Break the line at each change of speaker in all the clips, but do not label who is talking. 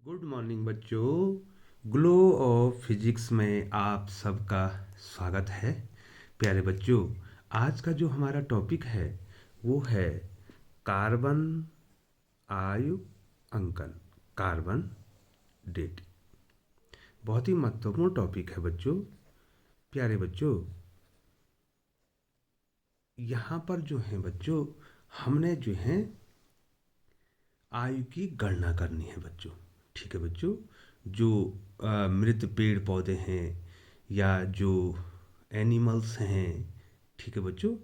Good morning बच्चों। Glow of physics में आप सबका स्वागत है। प्यारे बच्चों, आज का जो हमारा टॉपिक है वो है कार्बन आयु अंकन, कार्बन डेटिंग। बहुत ही महत्वपूर्ण टॉपिक है बच्चों। प्यारे बच्चों, यहाँ पर जो है बच्चों, हमने जो है आयु की गणना करनी है बच्चों। ठीक है बच्चों, जो मृत पेड़ पौधे हैं या जो एनिमल्स हैं, ठीक है बच्चों,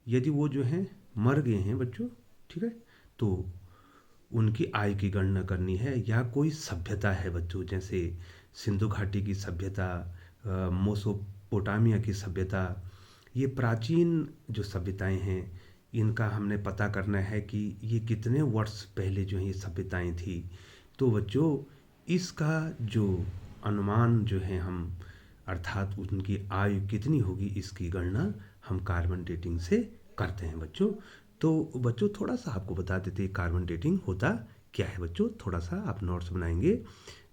यदि वो जो हैं मर गए हैं बच्चों, ठीक है, तो उनकी आय की गणना करनी है। या कोई सभ्यता है बच्चों, जैसे सिंधु घाटी की सभ्यता, मोसोपोटामिया की सभ्यता, ये प्राचीन जो सभ्यताएं हैं, इनका हमने पता करना है कि ये कितने वर्ष पहले जो है ये सभ्यताएं थी। तो बच्चों, इसका जो अनुमान जो है हम, अर्थात उनकी आयु कितनी होगी, इसकी गणना हम कार्बन डेटिंग से करते हैं बच्चों। तो बच्चों, थोड़ा सा आपको बता देते हैं कार्बन डेटिंग होता क्या है बच्चों। थोड़ा सा आप नोट्स बनाएंगे।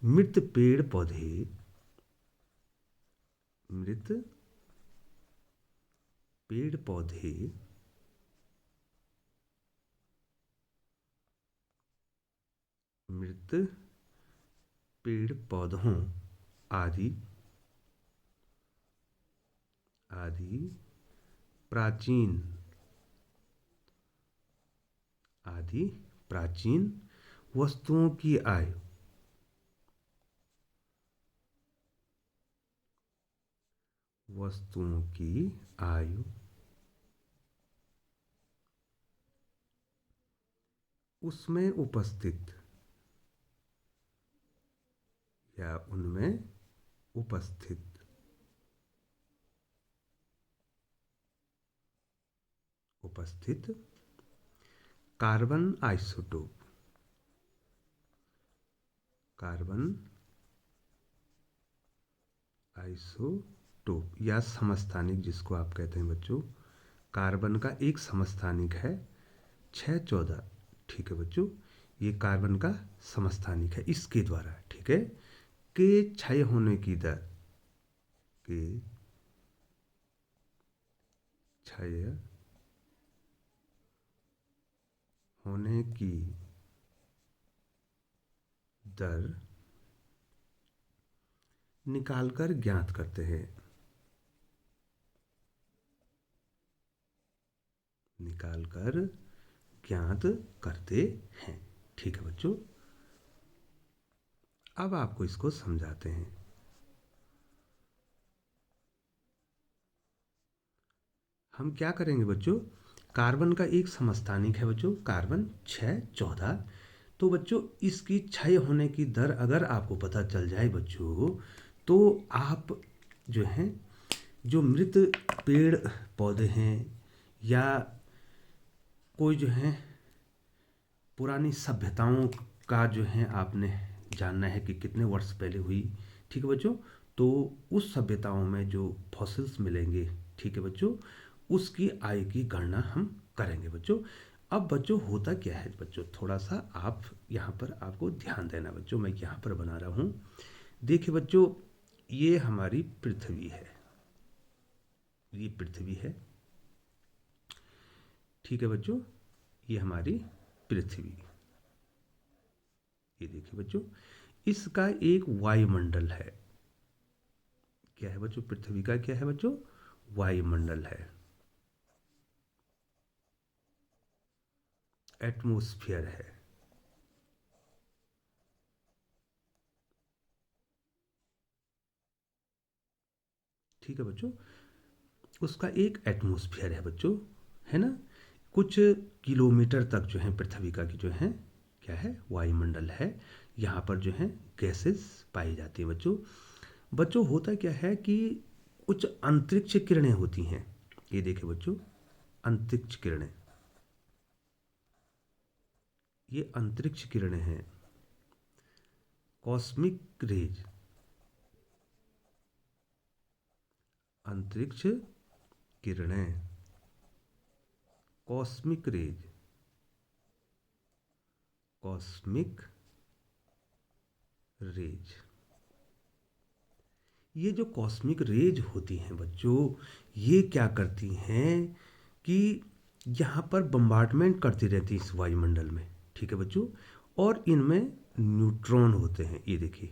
मृत पेड़ पौधे, मृत पेड़ पौधे मृत पेड़ पौधों आदि आदि प्राचीन आदि प्राचीन वस्तुओं की आयु, वस्तुओं की आयु उसमें उपस्थित या उनमें उपस्थित उपस्थित कार्बन आइसोटोप, कार्बन आइसोटोप या समस्थानिक जिसको आप कहते हैं बच्चों। कार्बन का एक समस्थानिक है 614। ठीक है बच्चों, ये कार्बन का समस्थानिक है। इसके द्वारा, ठीक है, के क्षय होने की दर, के क्षय होने की दर निकालकर ज्ञात करते हैं, निकालकर ज्ञात करते हैं। ठीक है बच्चों, अब आपको इसको समझाते हैं। हम क्या करेंगे बच्चों, कार्बन का एक समस्थानिक है बच्चों, कार्बन 614। तो बच्चों, इसकी क्षय होने की दर अगर आपको पता चल जाए बच्चों, तो आप जो हैं, जो मृत पेड़ पौधे हैं या कोई जो है पुरानी सभ्यताओं का जो है आपने जानना है कि कितने वर्ष पहले हुई। ठीक है बच्चों, तो उस सभ्यताओं में जो फॉसिल्स मिलेंगे, ठीक है बच्चों, उसकी आयु की गणना हम करेंगे बच्चों। अब बच्चों, होता क्या है बच्चों, थोड़ा सा आप यहाँ पर आपको ध्यान देना बच्चों। मैं यहाँ पर बना रहा हूँ, देखिए बच्चों, ये हमारी पृथ्वी है, ये पृथ्वी है। ठीक है बच्चों, ये हमारी पृथ्वी, ये देखिए बच्चों, इसका एक वायुमंडल है। क्या है बच्चों, पृथ्वी का क्या है बच्चों, वायुमंडल है, एटमॉस्फेयर है। ठीक है बच्चों, उसका एक एटमॉस्फेयर है बच्चों, है ना। कुछ किलोमीटर तक जो है पृथ्वी का की जो है क्या है, वायुमंडल है। यहाँ पर जो है गैसेस पाई जाती है बच्चों। बच्चों, होता क्या है कि कुछ अंतरिक्ष किरणें होती हैं। ये देखिए बच्चों, अंतरिक्ष किरणें, ये अंतरिक्ष किरणें हैं, कॉस्मिक रेज, अंतरिक्ष किरणें, कॉस्मिक रेज, कॉस्मिक रेज। ये जो कॉस्मिक रेज होती हैं बच्चों, ये क्या करती हैं कि यहाँ पर बम्बार्डमेंट करती रहती है इस वायुमंडल में, ठीक है बच्चों। और इनमें न्यूट्रॉन होते हैं, ये देखिए,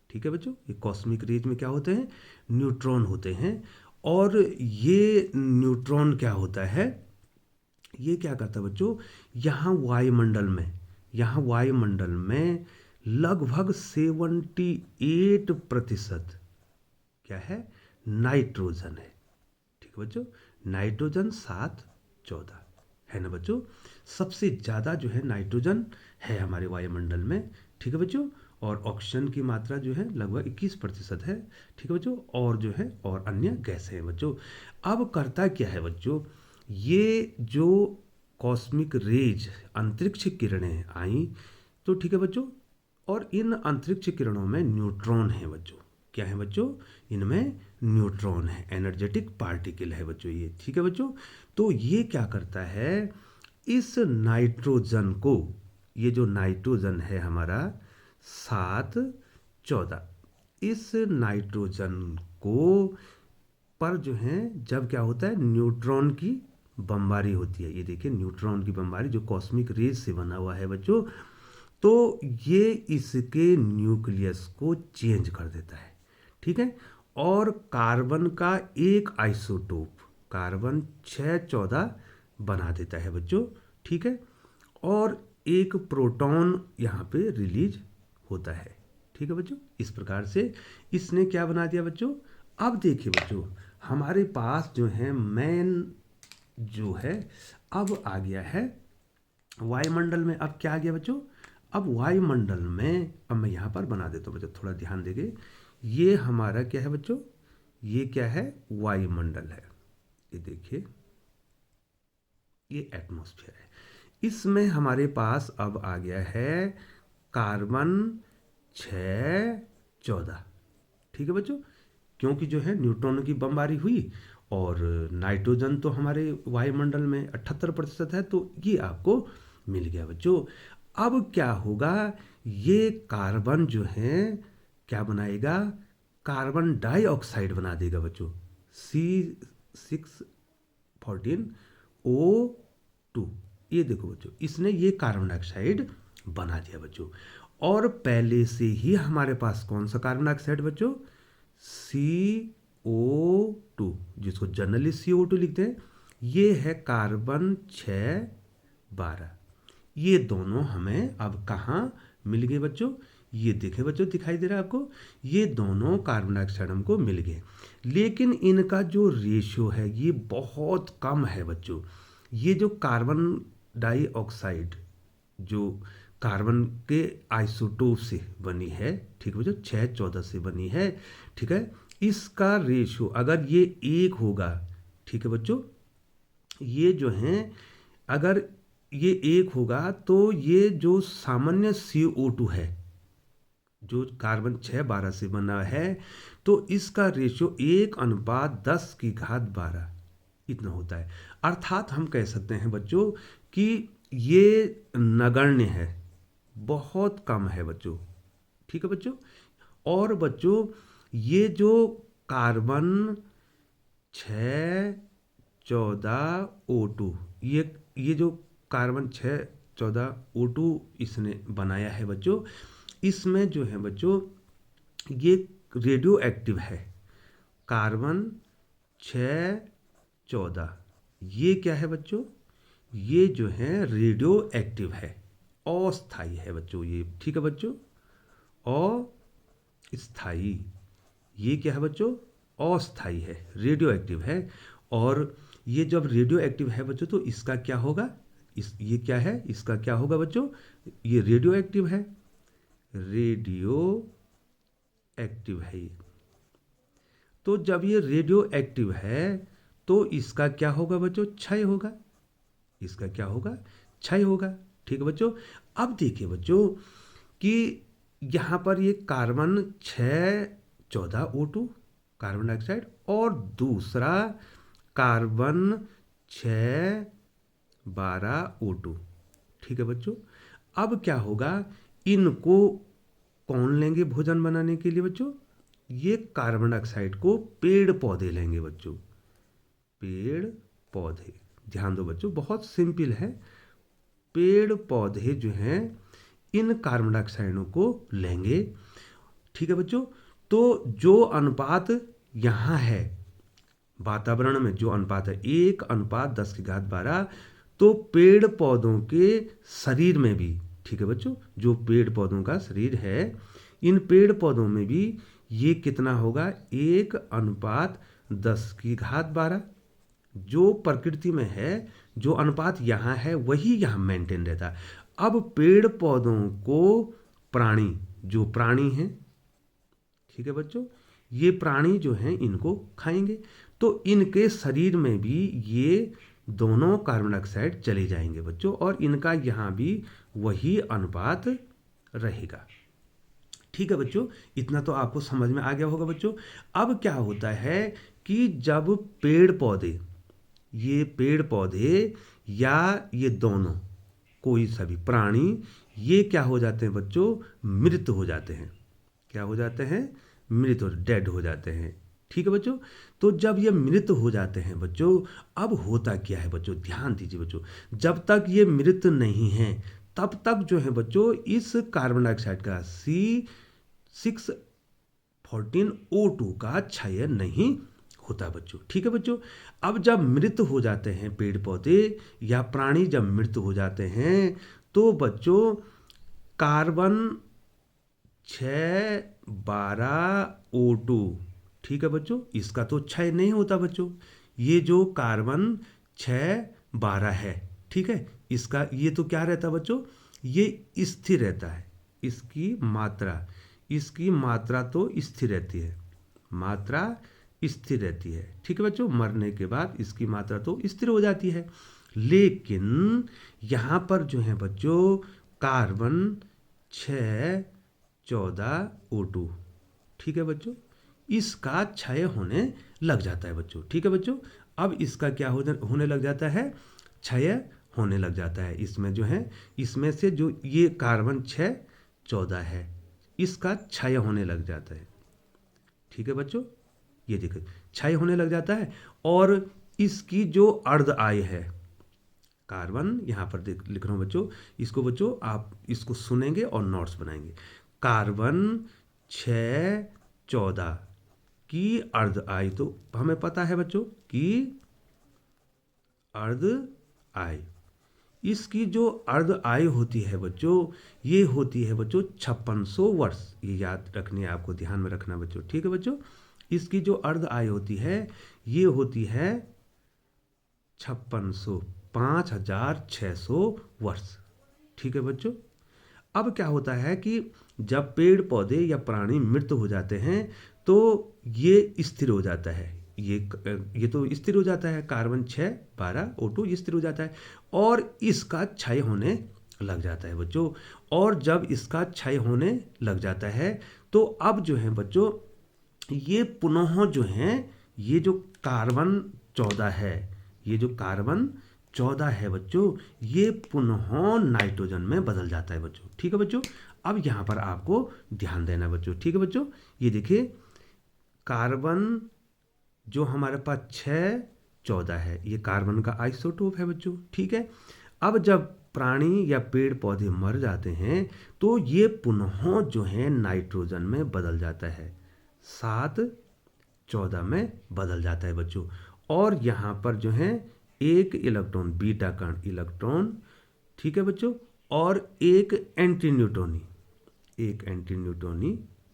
ठीक है बच्चों। ये कॉस्मिक रेज में क्या होते हैं, न्यूट्रॉन होते हैं। और ये न्यूट्रॉन क्या होता है, ये क्या करता है बच्चों, यहाँ वायुमंडल में लगभग 78% क्या है, नाइट्रोजन है, ठीक है बच्चों। नाइट्रोजन 714 है ना बच्चों। सबसे ज़्यादा जो है नाइट्रोजन है हमारे वायुमंडल में, ठीक है बच्चों। और ऑक्सीजन की मात्रा जो है लगभग 21% है, ठीक है बच्चों। और जो है और अन्य गैसें हैं बच्चों। अब करता क्या है बच्चों, ये जो कॉस्मिक रेज अंतरिक्ष किरणें आई, तो ठीक है बच्चों। और इन अंतरिक्ष किरणों में न्यूट्रॉन है बच्चों, क्या है बच्चों, इनमें न्यूट्रॉन है, एनर्जेटिक पार्टिकल है बच्चों ये, ठीक है बच्चों। तो ये क्या करता है, इस नाइट्रोजन को, ये जो नाइट्रोजन है हमारा 714, इस नाइट्रोजन को पर जो है जब क्या होता है, न्यूट्रॉन की बमबारी होती है, ये देखिए न्यूट्रॉन की बमबारी जो कॉस्मिक रेज से बना हुआ है बच्चों, तो ये इसके न्यूक्लियस को चेंज कर देता है, ठीक है। और कार्बन का एक आइसोटोप कार्बन 614 बना देता है बच्चों, ठीक है। और एक प्रोटॉन यहाँ पे रिलीज होता है, ठीक है बच्चों। इस प्रकार से इसने क्या बना दिया बच्चों। अब देखिए बच्चों, हमारे पास जो है मेन जो है, अब आ गया है वायुमंडल में। अब क्या आ गया बच्चों, अब वायुमंडल में, अब मैं यहाँ पर बना देता हूँ बच्चों, थोड़ा ध्यान देंगे। ये हमारा क्या है बच्चों, ये क्या है, वायुमंडल है, ये देखिए, ये एटमॉस्फेयर है। इसमें हमारे पास अब आ गया है कार्बन 614, ठीक है बच्चों। क्योंकि जो है न्यूट्रॉन की बमबारी हुई, और नाइट्रोजन तो हमारे वायुमंडल में 78% है, तो ये आपको मिल गया बच्चों। अब क्या होगा, ये कार्बन जो है क्या बनाएगा, कार्बन डाइऑक्साइड बना देगा बच्चों, C614O2। ये देखो बच्चों, इसने ये कार्बन डाइऑक्साइड बना दिया बच्चों। और पहले से ही हमारे पास कौन सा कार्बन डाइऑक्साइड बच्चों, CO2, जिसको जनरली CO2 लिखते हैं, ये है कार्बन 612। ये दोनों हमें अब कहाँ मिल गए बच्चों, ये देखे बच्चों, दिखाई दे रहा है आपको, ये दोनों कार्बन डाइऑक्साइड हमको मिल गए। लेकिन इनका जो रेशियो है ये बहुत कम है बच्चों। ये जो कार्बन डाइऑक्साइड जो कार्बन के आइसोटोप से बनी है, ठीक है बच्चों, 614 से बनी है, ठीक है। इसका रेशियो अगर ये 1 होगा, ठीक है बच्चों, ये जो हैं, अगर ये 1 होगा तो ये जो सामान्य CO2 है, जो कार्बन 612 से बना है, तो इसका रेशियो 1:10⁻12 इतना होता है। अर्थात हम कह सकते हैं बच्चों कि ये नगण्य है, बहुत कम है बच्चों, ठीक है बच्चों। और बच्चों, ये जो कार्बन 614O2, ये जो कार्बन 614O2 इसने बनाया है बच्चों, इसमें जो है बच्चों ये रेडियो एक्टिव है। कार्बन 614 ये क्या है बच्चों, ये जो है रेडियो एक्टिव है, अस्थाई है बच्चों ये, ठीक है बच्चों, अस्थाई। ये क्या है बच्चों, अस्थाई है, रेडियो एक्टिव है। और ये जब रेडियो एक्टिव है बच्चों, तो इसका क्या होगा, ये क्या है, इसका क्या होगा बच्चों, ये रेडियो एक्टिव है, रेडियो एक्टिव है ये। तो जब ये रेडियो एक्टिव है, तो इसका क्या होगा बच्चों, क्षय होगा, इसका क्या होगा, क्षय होगा, ठीक है बच्चों। अब देखिए बच्चों कि यहाँ पर ये कार्बन 614O2 कार्बन डाइऑक्साइड, और दूसरा कार्बन 612O2, ठीक है बच्चों। अब क्या होगा, इनको कौन लेंगे भोजन बनाने के लिए बच्चों? ये कार्बन डाइऑक्साइड को पेड़ पौधे लेंगे बच्चों, पेड़ पौधे। ध्यान दो बच्चों, बहुत सिंपल है। पेड़ पौधे जो हैं इन कार्बन डाइऑक्साइडों को लेंगे। ठीक है बच्चों, तो जो अनुपात यहाँ है वातावरण में, जो अनुपात है 1:10⁻12, तो पेड़ पौधों के शरीर में भी, ठीक है बच्चों, जो पेड़ पौधों का शरीर है इन पेड़ पौधों में भी ये कितना होगा? 1:10⁻12। जो प्रकृति में है, जो अनुपात यहाँ है वही यहाँ मेंटेन रहता है। अब पेड़ पौधों को प्राणी, जो प्राणी हैं, ठीक है बच्चों, ये प्राणी जो हैं इनको खाएंगे, तो इनके शरीर में भी ये दोनों कार्बन डाइऑक्साइड चले जाएंगे बच्चों, और इनका यहाँ भी वही अनुपात रहेगा। ठीक है बच्चों, इतना तो आपको समझ में आ गया होगा बच्चों। अब क्या होता है कि जब पेड़ पौधे, ये पेड़ पौधे या ये दोनों, कोई सभी प्राणी, ये क्या हो जाते हैं बच्चों? मृत हो जाते हैं। क्या हो जाते हैं? मृत हो, डेड हो जाते हैं। ठीक है बच्चों, तो जब ये मृत हो जाते हैं बच्चों, अब होता क्या है बच्चों? ध्यान दीजिए बच्चों, जब तक ये मृत नहीं है तब तक जो है बच्चों इस कार्बन डाइऑक्साइड का C6H14O2 का क्षय नहीं होता बच्चों। ठीक है बच्चों, अब जब मृत हो जाते हैं पेड़ पौधे या प्राणी, जब मृत हो जाते हैं तो बच्चों कार्बन 612O2, ठीक है बच्चों, इसका तो क्षय नहीं होता बच्चों। ये जो कार्बन 612 है, ठीक है, इसका ये तो क्या रहता है बच्चों? ये स्थिर रहता है। इसकी मात्रा तो स्थिर रहती है, मात्रा स्थिर रहती है। ठीक है बच्चों, मरने के बाद इसकी मात्रा तो स्थिर हो जाती है। लेकिन यहाँ पर जो है बच्चों कार्बन 614O2, ठीक है बच्चों, इसका क्षय होने लग जाता है बच्चों। ठीक है बच्चों, अब इसका क्या होने लग जाता है? क्षय होने लग जाता है। इसमें जो है, इसमें से जो ये कार्बन 614 है इसका क्षय होने लग जाता है। ठीक है बच्चों, ये देखिए क्षय होने लग जाता है। और इसकी जो अर्ध आय है, कार्बन यहाँ पर लिख रहा हूँ बच्चों, इसको बच्चों आप इसको सुनेंगे और नोट्स बनाएंगे। कार्बन 614 की अर्ध आय, तो हमें पता है बच्चों कि अर्ध आय, इसकी जो अर्ध आयु होती है बच्चों, ये होती है बच्चों 5600 वर्ष। ये याद रखनी है, आपको ध्यान में रखना बच्चों। ठीक है बच्चों, इसकी जो अर्ध आयु होती है ये होती है 5600 वर्ष। ठीक है बच्चों, अब क्या होता है कि जब पेड़ पौधे या प्राणी मृत हो जाते हैं तो ये स्थिर हो जाता है। ये तो स्थिर हो जाता है, कार्बन 612O2 ये स्थिर हो जाता है और इसका क्षय होने लग जाता है बच्चों। और जब इसका क्षय होने लग जाता है तो अब जो है बच्चों ये पुनः जो है, ये जो कार्बन 14 है, ये जो कार्बन 14 है बच्चों, ये पुनः नाइट्रोजन में बदल जाता है बच्चों। ठीक है बच्चों, अब यहाँ पर आपको ध्यान देना बच्चों। ठीक है बच्चों, ये देखिए कार्बन जो हमारे पास 614 है, ये कार्बन का आइसोटोप है बच्चों। ठीक है, अब जब प्राणी या पेड़ पौधे मर जाते हैं तो ये पुनः जो है नाइट्रोजन में बदल जाता है, 714 में बदल जाता है बच्चों। और यहाँ पर जो है एक इलेक्ट्रॉन, बीटा कण इलेक्ट्रॉन, ठीक है बच्चों, और एक एंटी न्यूट्रॉनी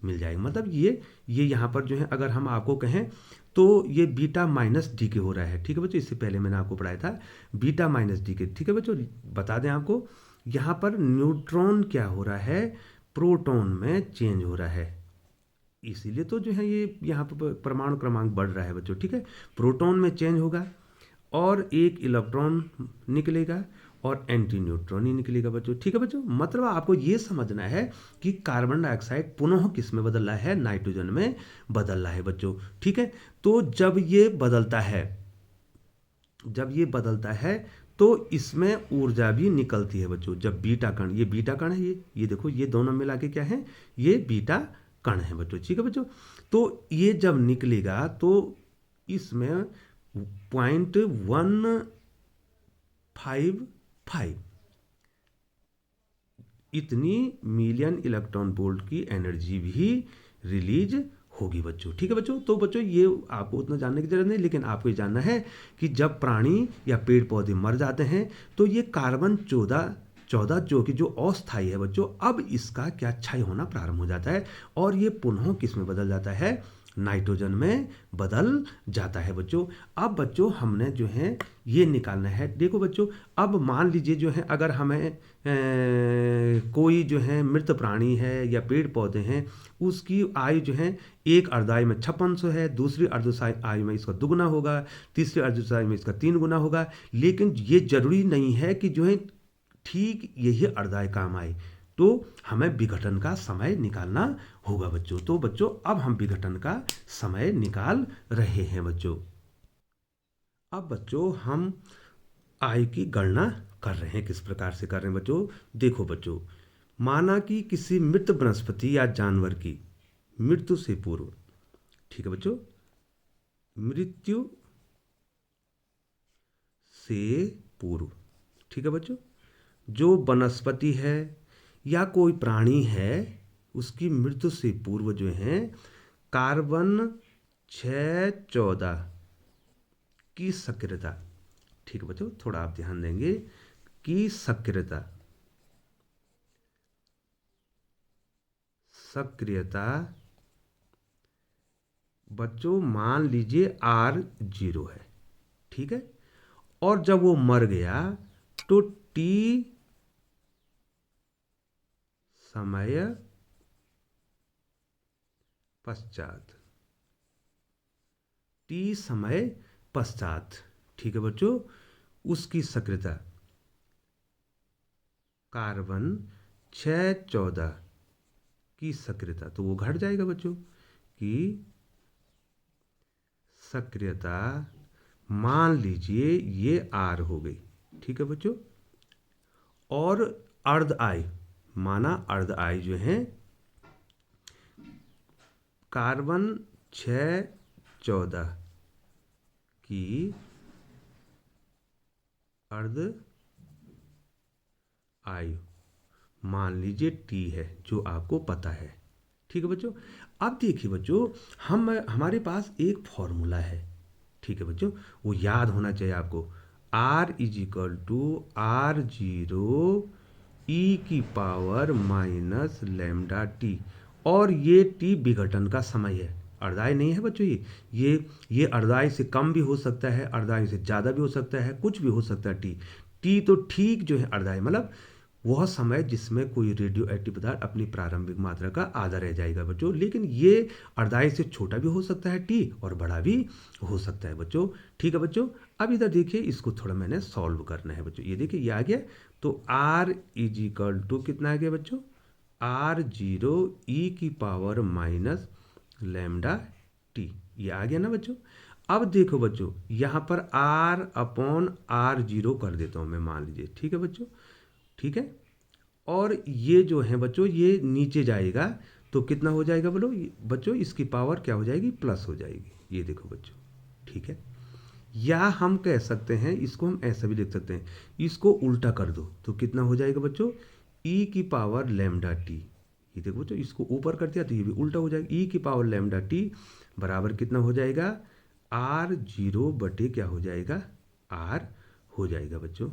मिल जाएगा। मतलब ये यहाँ पर जो है, अगर हम आपको कहें तो ये बीटा माइनस डी के हो रहा है। ठीक है बच्चों, इससे पहले मैंने आपको पढ़ाया था बीटा माइनस डी के। ठीक है बच्चों, बता दें आपको, यहाँ पर न्यूट्रॉन क्या हो रहा है, प्रोटॉन में चेंज हो रहा है, इसीलिए तो जो है ये यहाँ पर परमाणु क्रमांक बढ़ रहा है बच्चों। ठीक है, प्रोटॉन में चेंज होगा और एक इलेक्ट्रॉन निकलेगा और एंटी न्यूट्रॉनी निकलेगा बच्चों। ठीक है बच्चों, मतलब आपको ये समझना है कि कार्बन डाइऑक्साइड पुनः किस में बदल रहा है, नाइट्रोजन में बदल रहा है बच्चों। ठीक है, तो जब ये बदलता है तो इसमें ऊर्जा भी निकलती है बच्चों। जब बीटा कण, ये बीटा कण है, ये देखो, ये दोनों मिला के क्या है, ये बीटा कण है बच्चों। ठीक है बच्चों, तो ये जब निकलेगा तो इसमें 0.155 इतनी मिलियन इलेक्ट्रॉन वोल्ट की एनर्जी भी रिलीज होगी बच्चों। ठीक है बच्चों, तो बच्चों ये आपको उतना जानने की जरूरत नहीं, लेकिन आपको ये जानना है कि जब प्राणी या पेड़ पौधे मर जाते हैं तो ये कार्बन 14 जो कि जो अस्थायी है बच्चों, अब इसका क्या क्षय होना प्रारंभ हो जाता है और ये पुनः किस में बदल जाता है, नाइट्रोजन में बदल जाता है बच्चों। अब बच्चों हमने जो है ये निकालना है। देखो बच्चों, अब मान लीजिए जो है अगर हमें कोई जो है मृत प्राणी है या पेड़ पौधे हैं, उसकी आयु जो है एक अर्धायु में 5600 है, दूसरी अर्धायु में इसका दुगुना होगा, तीसरी अर्धायु में इसका 3 गुना होगा। लेकिन ये जरूरी नहीं है कि जो है ठीक यही अर्धायु काम आए, तो हमें विघटन का समय निकालना होगा बच्चों। तो बच्चों अब हम विघटन का समय निकाल रहे हैं बच्चों। अब बच्चों हम आय की गणना कर रहे हैं। किस प्रकार से कर रहे हैं बच्चों, देखो बच्चों, माना कि किसी मृत वनस्पति या जानवर की मृत्यु से पूर्व, ठीक है बच्चों, मृत्यु से पूर्व, ठीक है बच्चों, जो वनस्पति है या कोई प्राणी है उसकी मृत्यु से पूर्व जो है कार्बन 614 की सक्रियता, ठीक है बच्चों, थोड़ा आप ध्यान देंगे, की सक्रियता बच्चों मान लीजिए R0 है, ठीक है, और जब वो मर गया तो T समय पश्चात, ठीक है बच्चों, उसकी सक्रियता कार्बन 614 की सक्रियता, तो वो घट जाएगा बच्चों कि सक्रियता मान लीजिए ये R हो गई, ठीक है बच्चों, और अर्ध आय, माना अर्ध आय जो है कार्बन 614 की अर्ध आयु मान लीजिए T है, जो आपको पता है, ठीक है बच्चों। अब देखिए बच्चों, हमारे पास एक फॉर्मूला है, ठीक है बच्चों, वो याद होना चाहिए आपको, R is equal to R0 e की पावर माइनस लैम्डा टी, और ये टी विघटन का समय है, अर्धायु नहीं है बच्चों, ये अर्धायु से कम भी हो सकता है, अर्धायु से ज़्यादा भी हो सकता है, कुछ भी हो सकता है। टी तो ठीक जो है अर्धायु, मतलब वह समय जिसमें कोई रेडियो एक्टिव पदार्थ अपनी प्रारंभिक मात्रा का आधा रह जाएगा बच्चों। लेकिन ये अर्धायु से छोटा भी हो सकता है टी, और बड़ा भी हो सकता है बच्चों, ठीक है बच्चों। अब इधर देखिए, इसको थोड़ा मैंने सॉल्व करना है बच्चों, ये देखिए ये आ गया, तो R इज इक्वल टू कितना आ गया बच्चों, R0 e की पावर माइनस लैम्डा टी, ये आ गया ना बच्चों। अब देखो बच्चों, यहाँ पर R अपॉन R0 कर देता हूँ मैं, मान लीजिए, ठीक है बच्चों, ठीक है, और ये जो है बच्चों ये नीचे जाएगा तो कितना हो जाएगा बोलो बच्चों, इसकी पावर क्या हो जाएगी, प्लस हो जाएगी, ये देखो बच्चों, ठीक है। या हम कह सकते हैं, इसको हम ऐसा भी लिख सकते हैं, इसको उल्टा कर दो तो कितना हो जाएगा बच्चों, e की पावर लैम्डा टी, ये देखो बच्चों, इसको ऊपर कर दिया तो ये भी उल्टा हो जाएगा, e की पावर लैम्डा टी बराबर कितना हो जाएगा, R0 बटे क्या हो जाएगा, R हो जाएगा बच्चों,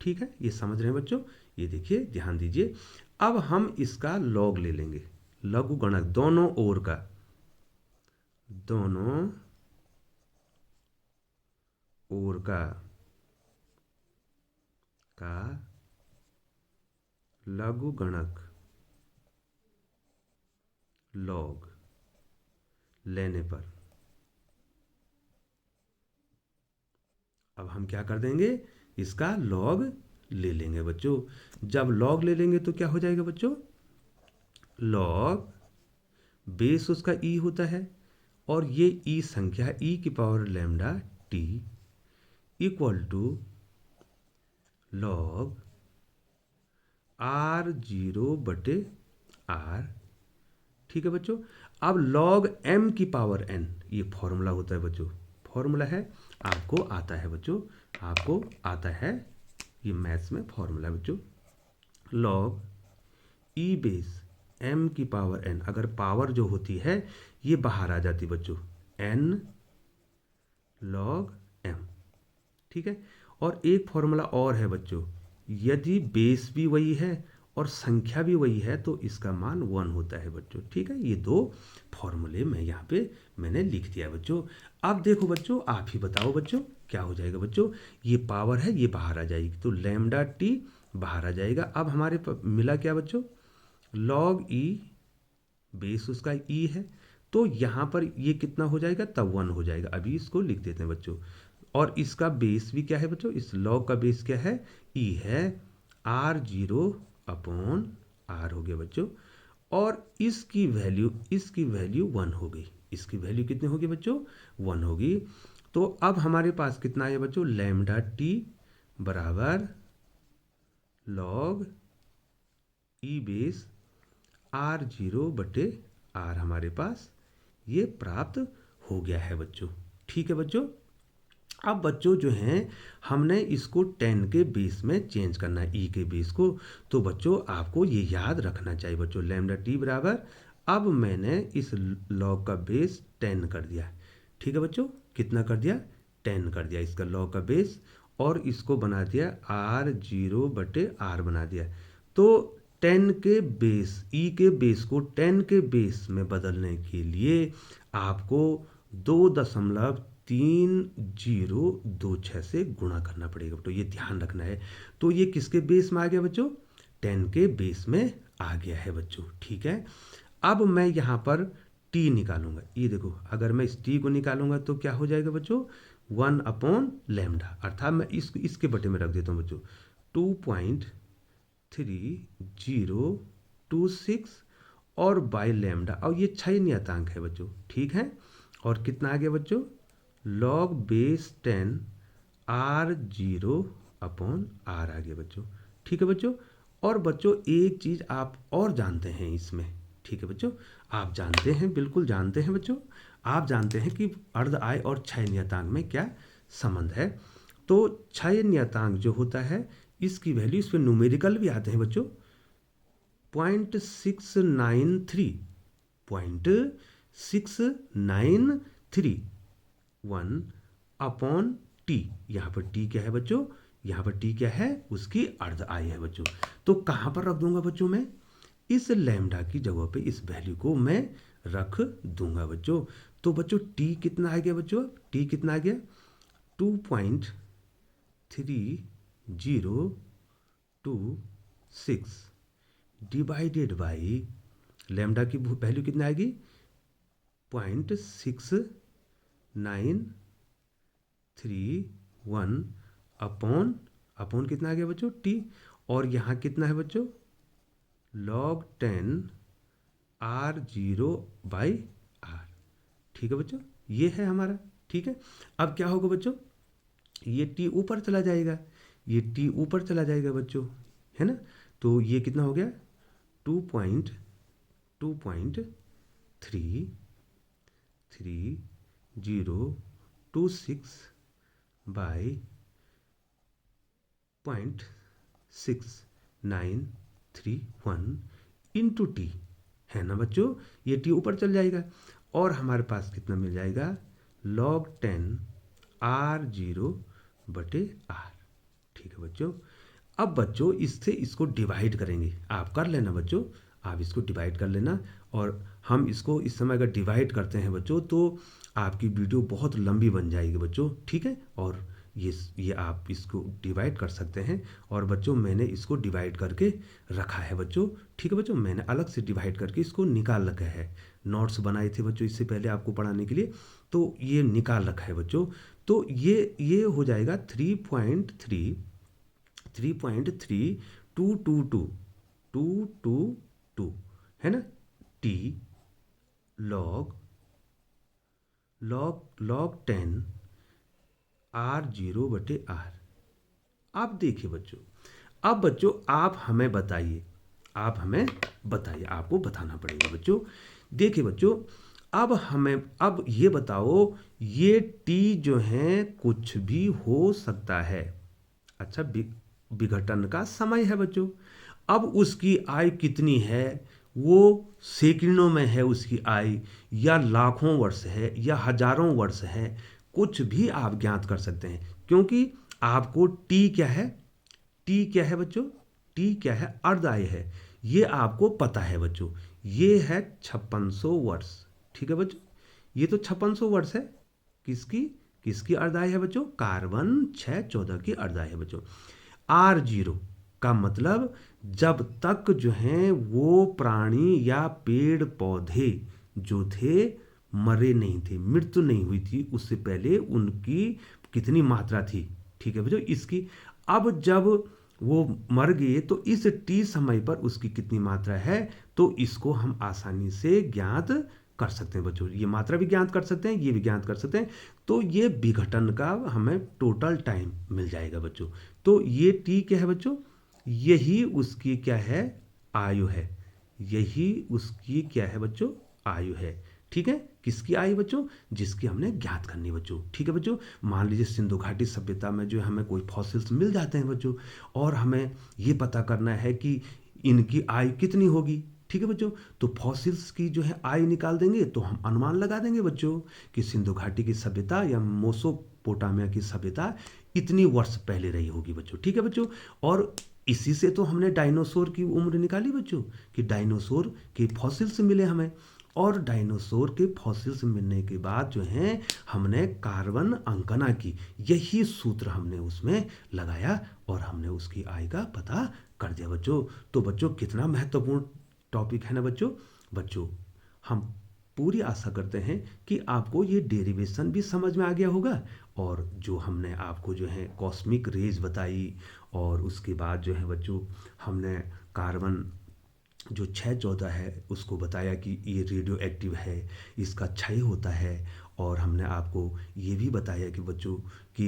ठीक है। ये समझ रहे हैं बच्चों, ये देखिए ध्यान दीजिए। अब हम इसका लॉग ले लेंगे, लघु गणक दोनों ओर का, दोनों ओर का लघु गणक लॉग लेने पर अब हम क्या कर देंगे, इसका लॉग ले लेंगे बच्चों। जब लॉग ले लेंगे तो क्या हो जाएगा बच्चों, लॉग बेस उसका ई होता है, और ये ई संख्या e की power lambda t equal to log R zero बटे आर। ठीक है बच्चों। अब लॉग m की पावर n, ये फॉर्मूला होता है बच्चों, फॉर्मूला है, आपको आता है बच्चों, आपको आता है, ये मैथ्स में फॉर्मूला है बच्चों। लॉग ई बेस m की पावर n, अगर पावर जो होती है ये बाहर आ जाती बच्चों, n लॉग m। ठीक है। और एक फॉर्मूला और है बच्चों, यदि बेस भी वही है और संख्या भी वही है तो इसका मान 1 होता है बच्चों। ठीक है। ये दो फॉर्मूले मैं यहाँ पे मैंने लिख दिया बच्चों। अब देखो बच्चों, आप ही बताओ बच्चों क्या हो जाएगा बच्चों। ये पावर है, ये बाहर आ जाएगी तो लैम्डा टी बाहर आ जाएगा। अब हमारे मिला क्या बच्चों, लॉग ई, बेस उसका ई है, तो यहाँ पर ये कितना हो जाएगा, तब 1 हो जाएगा। अभी इसको लिख देते हैं बच्चों। और इसका बेस भी क्या है बच्चों, इस लॉग का बेस क्या है, ई है, आर जीरो अपॉन आर हो गया बच्चों। और इसकी वैल्यू 1 हो गई। इसकी वैल्यू कितनी होगी बच्चों, 1 होगी। तो अब हमारे पास कितना है बच्चों, लैम्डा टी बराबर log e base R zero बटे आर हमारे पास ये प्राप्त हो गया है बच्चों। ठीक है बच्चों। अब बच्चों जो हैं, हमने इसको 10 के बेस में चेंज करना है, ई के बेस को। तो बच्चों आपको ये याद रखना चाहिए बच्चों, लैम्डा टी बराबर, अब मैंने इस लॉग का बेस 10 कर दिया। ठीक है बच्चों, कितना कर दिया, 10 कर दिया इसका लॉग का बेस, और इसको बना दिया आर जीरो बटे आर बना दिया। तो 10 के बेस, ई के बेस को 10 के बेस में बदलने के लिए आपको 2.3026 से गुणा करना पड़ेगा। तो ये ध्यान रखना है। तो ये किसके बेस में आ गया बच्चों, 10 के बेस में आ गया है बच्चों। ठीक है। अब मैं यहाँ पर t निकालूंगा। ये देखो, अगर मैं इस t को निकालूंगा तो क्या हो जाएगा बच्चों, 1 अपॉन लैम्डा, अर्थात मैं इसके बटे में रख देता हूँ बच्चों, 2.3026 और बाय लैम्डा, और ये 6 नियतांक है बच्चों। ठीक है। और कितना आ गया बच्चों, log base 10 R zero upon R आ गया बच्चों। ठीक है बच्चों। और बच्चों एक चीज़ आप और जानते हैं इसमें, ठीक है बच्चों, आप जानते हैं, बिल्कुल जानते हैं बच्चों, आप जानते हैं कि अर्ध आय और क्षय नियतांक में क्या संबंध है। तो क्षय नियतांक जो होता है इसकी वैल्यू, इस पर न्यूमेरिकल भी आते हैं बच्चों, 0.693 अपॉन टी। यहाँ पर टी क्या है बच्चों, यहाँ पर टी क्या है, उसकी अर्ध आय है बच्चों। तो कहाँ पर रख दूंगा बच्चों, मैं इस लैम्डा की जगह पे इस वैल्यू को मैं रख दूंगा बच्चों। तो बच्चों टी कितना आ गया बच्चों, टी कितना आ गया, 2.3026 डिवाइडेड बाई लैम्डा की वैल्यू कितना आएगी, 0.693 अपॉन अपॉन कितना आ गया बच्चों, टी। और यहाँ कितना है बच्चों, log 10 R zero by R. ठीक है बच्चों, ये है हमारा। ठीक है। अब क्या होगा बच्चों, ये टी ऊपर चला जाएगा, ये टी ऊपर चला जाएगा बच्चों, है ना। तो ये कितना हो गया, 2.3026 बाई 0.6931 इंटू टी, है ना बच्चों। ये टी ऊपर चल जाएगा और हमारे पास कितना मिल जाएगा, log 10 आर जीरो बटे आर। ठीक है बच्चों। अब बच्चों इससे इसको डिवाइड करेंगे, आप कर लेना बच्चों, आप इसको डिवाइड कर लेना। और हम इसको इस समय अगर डिवाइड करते हैं बच्चों तो आपकी वीडियो बहुत लंबी बन जाएगी बच्चों। ठीक है। और ये आप इसको डिवाइड कर सकते हैं। और बच्चों मैंने इसको डिवाइड करके रखा है बच्चों। ठीक है बच्चों, मैंने अलग से डिवाइड करके इसको निकाल रखा है, नोट्स बनाए थे बच्चों इससे पहले आपको पढ़ाने के लिए, तो ये निकाल रखा है बच्चों। तो ये हो जाएगा 3.3222 है ना, t log log 10 R zero बटे आर। आप देखिए बच्चों, अब बच्चों आप हमें बताइए, आपको बताना पड़ेगा बच्चों। देखिए बच्चों, अब ये बताओ, ये टी जो है कुछ भी हो सकता है। अच्छा, विघटन का समय है बच्चों। अब उसकी आयु कितनी है, वो सैकड़ों में है उसकी आयु, या लाखों वर्ष है, या हजारों वर्ष है, कुछ भी आप ज्ञात कर सकते हैं। क्योंकि आपको टी क्या है, टी क्या है बच्चों, टी क्या है, अर्ध आयु है, ये आपको पता है बच्चों। ये है 5600 वर्ष। ठीक है बच्चों, ये तो 5600 वर्ष है। किसकी किसकी अर्धाई है बच्चों, कार्बन 614 की अर्धाई है बच्चों। R0 का मतलब जब तक जो है वो प्राणी या पेड़ पौधे जो थे मरे नहीं थे, मृत्यु नहीं हुई थी, उससे पहले उनकी कितनी मात्रा थी। ठीक है बच्चों, इसकी अब जब वो मर गए तो इस टी समय पर उसकी कितनी मात्रा है, तो इसको हम आसानी से ज्ञात कर सकते हैं बच्चों। ये मात्रा भी ज्ञात कर सकते हैं, ये भी ज्ञात कर सकते हैं। तो ये विघटन का हमें टोटल टाइम मिल जाएगा बच्चों। तो ये टी क्या है बच्चों, यही उसकी क्या है, आयु है। यही उसकी क्या है बच्चों, आयु है। ठीक है, किसकी आयु बच्चों, जिसकी हमने ज्ञात करनी है बच्चों। ठीक है बच्चों, मान लीजिए सिंधु घाटी सभ्यता में जो हमें कोई फॉसिल्स मिल जाते हैं बच्चों, और हमें ये पता करना है कि इनकी आयु कितनी होगी। ठीक है बच्चों, तो फॉसिल्स की जो है आयु निकाल देंगे तो हम अनुमान लगा देंगे बच्चों कि सिंधु घाटी की सभ्यता या मोसोपोटामिया की सभ्यता इतनी वर्ष पहले रही होगी बच्चों। ठीक है बच्चों, और इसी से तो हमने डायनासोर की उम्र निकाली बच्चों, कि डायनासोर के फॉसिल्स मिले हमें, और डायनासोर के फॉसिल्स मिलने के बाद जो है हमने कार्बन अंकना की, यही सूत्र हमने उसमें लगाया और हमने उसकी आयु का पता कर दिया बच्चों। तो बच्चों कितना महत्वपूर्ण टॉपिक है ना बच्चों। बच्चों हम पूरी आशा करते हैं कि आपको ये डेरिवेशन भी समझ में आ गया होगा, और जो हमने आपको जो है कॉस्मिक रेज बताई, और उसके बाद जो है बच्चों हमने कार्बन जो 614 है उसको बताया कि ये रेडियो एक्टिव है, इसका क्षय होता है। और हमने आपको ये भी बताया कि बच्चों कि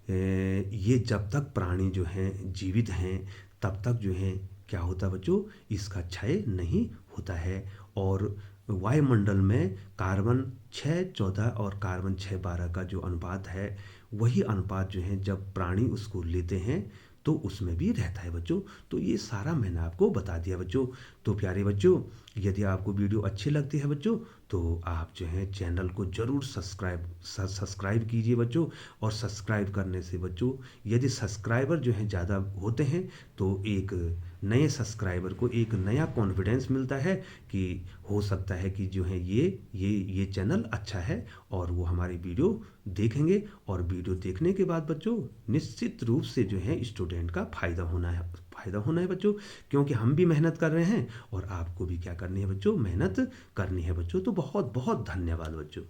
ये जब तक प्राणी जो हैं जीवित हैं तब तक जो है क्या होता है बच्चों, इसका क्षय नहीं होता है। और वायुमंडल में कार्बन 614 और कार्बन 612 का जो अनुपात है, वही अनुपात जो है जब प्राणी उसको लेते हैं तो उसमें भी रहता है बच्चों। तो ये सारा मैंने आपको बता दिया बच्चों। तो प्यारे बच्चों, यदि आपको वीडियो अच्छी लगती है बच्चों, तो आप जो है चैनल को ज़रूर सब्सक्राइब कीजिए बच्चों। और सब्सक्राइब करने से बच्चों, यदि सब्सक्राइबर जो है ज़्यादा होते हैं तो एक नए सब्सक्राइबर को एक नया कॉन्फिडेंस मिलता है कि हो सकता है कि जो है ये चैनल अच्छा है, और वो हमारी वीडियो देखेंगे। और वीडियो देखने के बाद बच्चों निश्चित रूप से जो है स्टूडेंट का फ़ायदा होना है बच्चों, क्योंकि हम भी मेहनत कर रहे हैं और आपको भी क्या करनी है बच्चों, मेहनत करनी है बच्चों। तो बहुत बहुत धन्यवाद बच्चों।